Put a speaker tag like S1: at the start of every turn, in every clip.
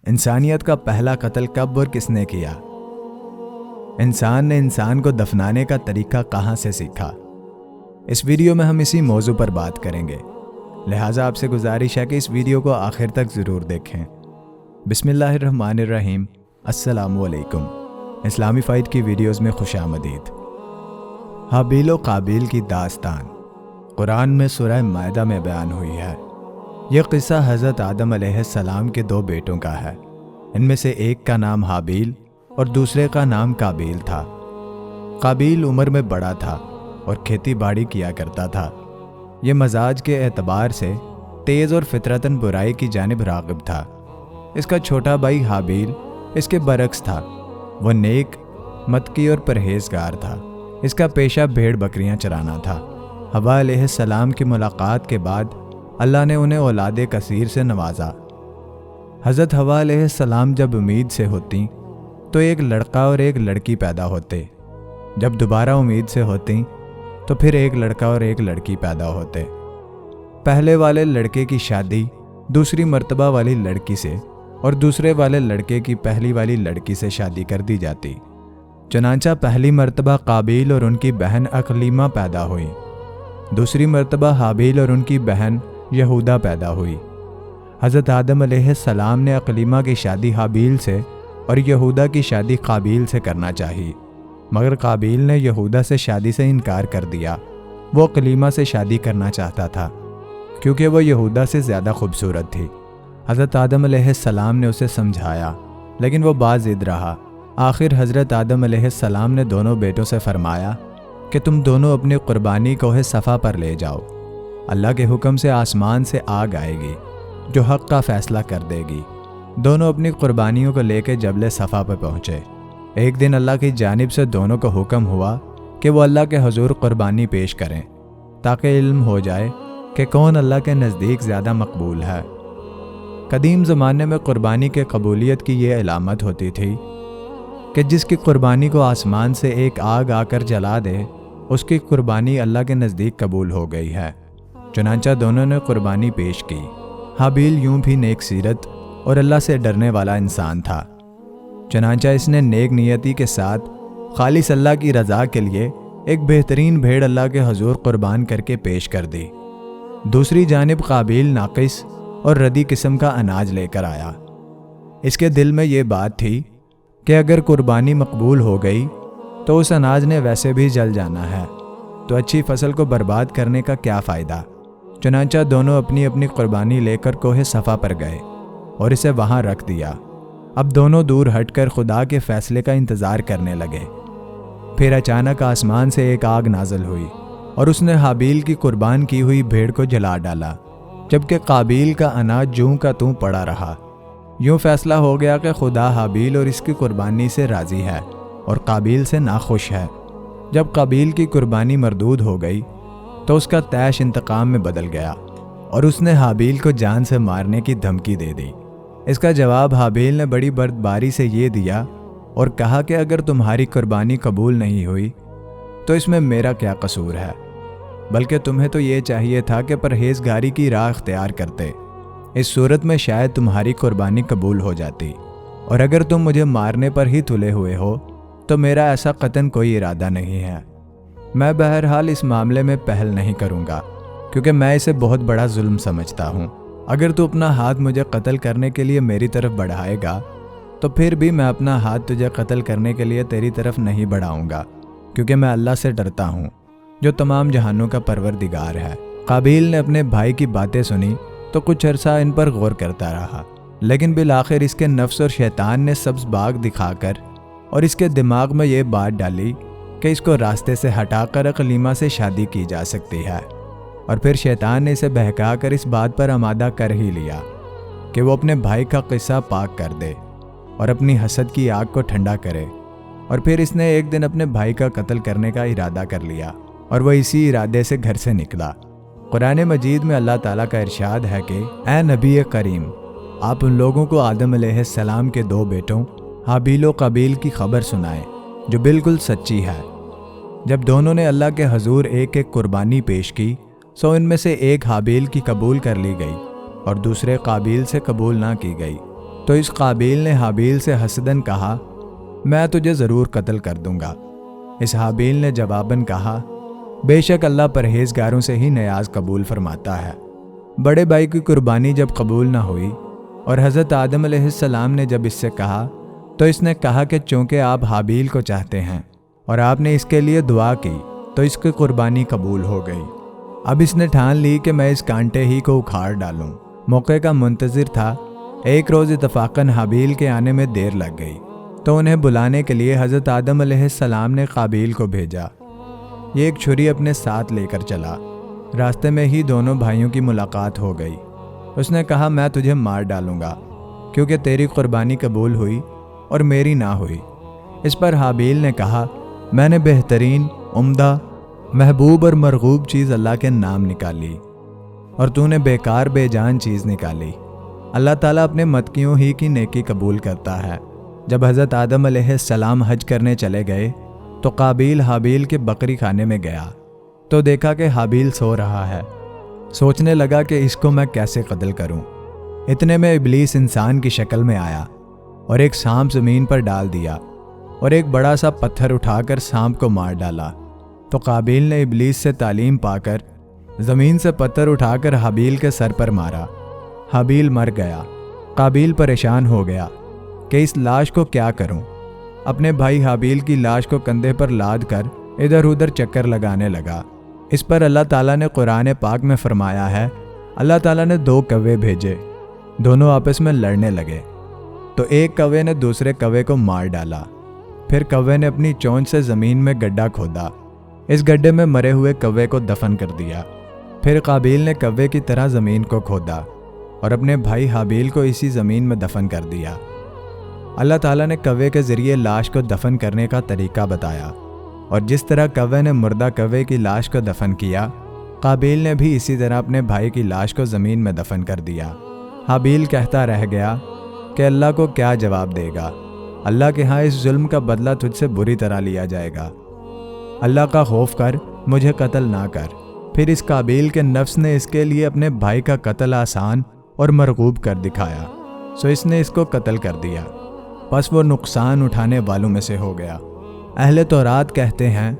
S1: انسانیت کا پہلا قتل کب اور کس نے کیا؟ انسان نے انسان کو دفنانے کا طریقہ کہاں سے سیکھا؟ اس ویڈیو میں ہم اسی موضوع پر بات کریں گے، لہٰذا آپ سے گزارش ہے کہ اس ویڈیو کو آخر تک ضرور دیکھیں۔ بسم اللہ الرحمن الرحیم۔ السلام علیکم۔ اسلامی فائٹ کی ویڈیوز میں خوش آمدید۔ حابیل و قابیل کی داستان قرآن میں سورہ مائدہ میں بیان ہوئی ہے۔ یہ قصہ حضرت آدم علیہ السلام کے دو بیٹوں کا ہے۔ ان میں سے ایک کا نام حابیل اور دوسرے کا نام قابیل تھا۔ قابیل عمر میں بڑا تھا اور کھیتی باڑی کیا کرتا تھا۔ یہ مزاج کے اعتبار سے تیز اور فطرتاً برائی کی جانب راغب تھا۔ اس کا چھوٹا بھائی حابیل اس کے برعکس تھا۔ وہ نیک، متقی اور پرہیزگار تھا۔ اس کا پیشہ بھیڑ بکریاں چرانا تھا۔ حوا علیہ السلام کی ملاقات کے بعد اللہ نے انہیں اولاد کثیر سے نوازا۔ حضرت حوا علیہ السلام جب امید سے ہوتیں تو ایک لڑکا اور ایک لڑکی پیدا ہوتے، جب دوبارہ امید سے ہوتیں تو پھر ایک لڑکا اور ایک لڑکی پیدا ہوتے۔ پہلے والے لڑکے کی شادی دوسری مرتبہ والی لڑکی سے اور دوسرے والے لڑکے کی پہلی والی لڑکی سے شادی کر دی جاتی۔ چنانچہ پہلی مرتبہ قابیل اور ان کی بہن اقلیمہ پیدا ہوئی، دوسری مرتبہ حابیل اور ان کی بہن یہودا پیدا ہوئی۔ حضرت آدم علیہ السلام نے اقلیمہ کی شادی حابیل سے اور یہودا کی شادی قابیل سے کرنا چاہی، مگر قابیل نے یہودا سے شادی سے انکار کر دیا۔ وہ اقلیمہ سے شادی کرنا چاہتا تھا کیونکہ وہ یہودا سے زیادہ خوبصورت تھی۔ حضرت آدم علیہ السلام نے اسے سمجھایا لیکن وہ باضد رہا۔ آخر حضرت آدم علیہ السلام نے دونوں بیٹوں سے فرمایا کہ تم دونوں اپنی قربانی کوہ صفا پر لے جاؤ۔ اللہ کے حکم سے آسمان سے آگ آئے گی جو حق کا فیصلہ کر دے گی۔ دونوں اپنی قربانیوں کو لے کے جبل صفا پہ پہنچے۔ ایک دن اللہ کی جانب سے دونوں کو حکم ہوا کہ وہ اللہ کے حضور قربانی پیش کریں تاکہ علم ہو جائے کہ کون اللہ کے نزدیک زیادہ مقبول ہے۔ قدیم زمانے میں قربانی کے قبولیت کی یہ علامت ہوتی تھی کہ جس کی قربانی کو آسمان سے ایک آگ آ کر جلا دے اس کی قربانی اللہ کے نزدیک قبول ہو گئی ہے۔ چنانچہ دونوں نے قربانی پیش کی۔ حابیل یوں بھی نیک سیرت اور اللہ سے ڈرنے والا انسان تھا، چنانچہ اس نے نیک نیتی کے ساتھ خالص اللہ کی رضا کے لیے ایک بہترین بھیڑ اللہ کے حضور قربان کر کے پیش کر دی۔ دوسری جانب قابیل ناقص اور ردی قسم کا اناج لے کر آیا۔ اس کے دل میں یہ بات تھی کہ اگر قربانی مقبول ہو گئی تو اس اناج نے ویسے بھی جل جانا ہے، تو اچھی فصل کو برباد کرنے کا کیا فائدہ۔ چنانچہ دونوں اپنی اپنی قربانی لے کر کوہ صفا پر گئے اور اسے وہاں رکھ دیا۔ اب دونوں دور ہٹ کر خدا کے فیصلے کا انتظار کرنے لگے۔ پھر اچانک آسمان سے ایک آگ نازل ہوئی اور اس نے حابیل کی قربان کی ہوئی بھیڑ کو جلا ڈالا، جبکہ قابیل کا اناج جوں کا توں پڑا رہا۔ یوں فیصلہ ہو گیا کہ خدا حابیل اور اس کی قربانی سے راضی ہے اور قابیل سے ناخوش ہے۔ جب قابیل کی قربانی مردود ہو گئی تو اس کا طیش انتقام میں بدل گیا اور اس نے حابیل کو جان سے مارنے کی دھمکی دے دی۔ اس کا جواب حابیل نے بڑی بردباری سے یہ دیا اور کہا کہ اگر تمہاری قربانی قبول نہیں ہوئی تو اس میں میرا کیا قصور ہے، بلکہ تمہیں تو یہ چاہیے تھا کہ پرہیزگاری کی راہ اختیار کرتے۔ اس صورت میں شاید تمہاری قربانی قبول ہو جاتی، اور اگر تم مجھے مارنے پر ہی تلے ہوئے ہو تو میرا ایسا قطعاً کوئی ارادہ نہیں ہے۔ میں بہرحال اس معاملے میں پہل نہیں کروں گا کیونکہ میں اسے بہت بڑا ظلم سمجھتا ہوں۔ اگر تو اپنا ہاتھ مجھے قتل کرنے کے لیے میری طرف بڑھائے گا تو پھر بھی میں اپنا ہاتھ تجھے قتل کرنے کے لیے تیری طرف نہیں بڑھاؤں گا، کیونکہ میں اللہ سے ڈرتا ہوں جو تمام جہانوں کا پروردگار ہے۔ قابیل نے اپنے بھائی کی باتیں سنی تو کچھ عرصہ ان پر غور کرتا رہا، لیکن بالآخر اس کے نفس اور شیطان نے سبز باغ دکھا کر اور اس کے دماغ میں یہ بات ڈالی کہ اس کو راستے سے ہٹا کر اقلیمہ سے شادی کی جا سکتی ہے، اور پھر شیطان نے اسے بہکا کر اس بات پر آمادہ کر ہی لیا کہ وہ اپنے بھائی کا قصہ پاک کر دے اور اپنی حسد کی آگ کو ٹھنڈا کرے، اور پھر اس نے ایک دن اپنے بھائی کا قتل کرنے کا ارادہ کر لیا اور وہ اسی ارادے سے گھر سے نکلا۔ قرآن مجید میں اللہ تعالیٰ کا ارشاد ہے کہ اے نبی کریم، آپ ان لوگوں کو آدم علیہ السلام کے دو بیٹوں حابیل و قابیل کی خبر سنائیں جو بالکل سچی ہے۔ جب دونوں نے اللہ کے حضور ایک ایک قربانی پیش کی سو ان میں سے ایک حابیل کی قبول کر لی گئی اور دوسرے قابیل سے قبول نہ کی گئی، تو اس قابیل نے حابیل سے حسدن کہا میں تجھے ضرور قتل کر دوں گا۔ اس حابیل نے جواباً کہا بے شک اللہ پرہیزگاروں سے ہی نیاز قبول فرماتا ہے۔ بڑے بھائی کی قربانی جب قبول نہ ہوئی اور حضرت آدم علیہ السلام نے جب اس سے کہا تو اس نے کہا کہ چونکہ آپ حابیل کو چاہتے ہیں اور آپ نے اس کے لیے دعا کی تو اس کی قربانی قبول ہو گئی۔ اب اس نے ٹھان لی کہ میں اس کانٹے ہی کو اکھاڑ ڈالوں۔ موقع کا منتظر تھا۔ ایک روز اتفاقاً حابیل کے آنے میں دیر لگ گئی تو انہیں بلانے کے لیے حضرت آدم علیہ السلام نے قابیل کو بھیجا۔ یہ ایک چھری اپنے ساتھ لے کر چلا۔ راستے میں ہی دونوں بھائیوں کی ملاقات ہو گئی۔ اس نے کہا میں تجھے مار ڈالوں گا کیونکہ تیری قربانی قبول ہوئی اور میری نہ ہوئی۔ اس پر حابیل نے کہا میں نے بہترین، عمدہ، محبوب اور مرغوب چیز اللہ کے نام نکالی اور تو نے بیکار بے جان چیز نکالی۔ اللہ تعالیٰ اپنے متقیوں ہی کی نیکی قبول کرتا ہے۔ جب حضرت آدم علیہ السلام حج کرنے چلے گئے تو قابیل حابیل کے بکری خانے میں گیا تو دیکھا کہ حابیل سو رہا ہے۔ سوچنے لگا کہ اس کو میں کیسے قتل کروں۔ اتنے میں ابلیس انسان کی شکل میں آیا اور ایک سانپ زمین پر ڈال دیا اور ایک بڑا سا پتھر اٹھا کر سانپ کو مار ڈالا۔ تو قابیل نے ابلیس سے تعلیم پا کر زمین سے پتھر اٹھا کر حابیل کے سر پر مارا۔ حابیل مر گیا۔ قابیل پریشان ہو گیا کہ اس لاش کو کیا کروں۔ اپنے بھائی حابیل کی لاش کو کندھے پر لاد کر ادھر ادھر چکر لگانے لگا۔ اس پر اللہ تعالیٰ نے قرآن پاک میں فرمایا ہے اللہ تعالیٰ نے 2 کوے بھیجے، دونوں آپس میں لڑنے لگے تو ایک کوے نے دوسرے کوے کو مار ڈالا۔ پھر کوے نے اپنی چونچ سے زمین میں گڈھا کھودا، اس گڈھے میں مرے ہوئے کوے کو دفن کر دیا۔ پھر قابیل نے کوے کی طرح زمین کو کھودا اور اپنے بھائی حابیل کو اسی زمین میں دفن کر دیا۔ اللہ تعالیٰ نے کوے کے ذریعے لاش کو دفن کرنے کا طریقہ بتایا اور جس طرح کوے نے مردہ کوے کی لاش کو دفن کیا، قابیل نے بھی اسی طرح اپنے بھائی کی لاش کو زمین میں دفن کر دیا۔ حابیل کہتا رہ گیا کہ اللہ کو کیا جواب دے گا، اللہ کے ہاں اس ظلم کا بدلہ تجھ سے بری طرح لیا جائے گا، اللہ کا خوف کر، مجھے قتل نہ کر۔ پھر اس قابیل کے نفس نے اس کے لیے اپنے بھائی کا قتل آسان اور مرغوب کر دکھایا، سو اس نے اس کو قتل کر دیا۔ پس وہ نقصان اٹھانے والوں میں سے ہو گیا۔ اہل تورات کہتے ہیں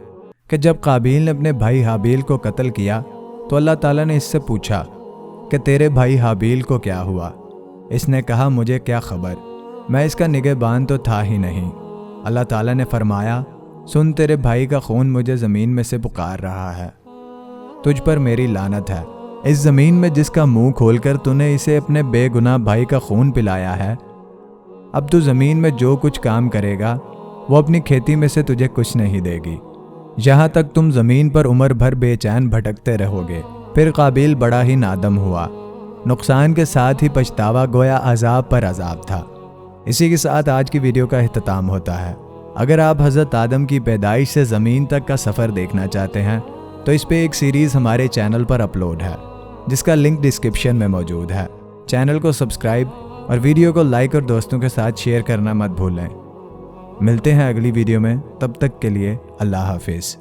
S1: کہ جب قابیل نے اپنے بھائی حابیل کو قتل کیا تو اللہ تعالیٰ نے اس سے پوچھا کہ تیرے بھائی حابیل کو کیا ہوا؟ اس نے کہا مجھے کیا خبر، میں اس کا نگہبان تو تھا ہی نہیں۔ اللہ تعالیٰ نے فرمایا سن تیرے بھائی کا خون مجھے زمین میں سے پکار رہا ہے، تجھ پر میری لعنت ہے۔ اس زمین میں جس کا منہ کھول کر تو نے اسے اپنے بے گناہ بھائی کا خون پلایا ہے، اب تو زمین میں جو کچھ کام کرے گا وہ اپنی کھیتی میں سے تجھے کچھ نہیں دے گی، یہاں تک تم زمین پر عمر بھر بے چین بھٹکتے رہو گے۔ پھر قابیل بڑا ہی نادم ہوا، نقصان کے ساتھ ہی پچھتاوا گویا عذاب پر عذاب تھا۔ اسی کے ساتھ آج کی ویڈیو کا اختتام ہوتا ہے۔ اگر آپ حضرت آدم کی پیدائش سے زمین تک کا سفر دیکھنا چاہتے ہیں تو اس پہ ایک سیریز ہمارے چینل پر اپلوڈ ہے جس کا لنک ڈسکرپشن میں موجود ہے۔ چینل کو سبسکرائب اور ویڈیو کو لائک اور دوستوں کے ساتھ شیئر کرنا مت بھولیں۔ ملتے ہیں اگلی ویڈیو میں، تب تک کے لیے اللہ حافظ۔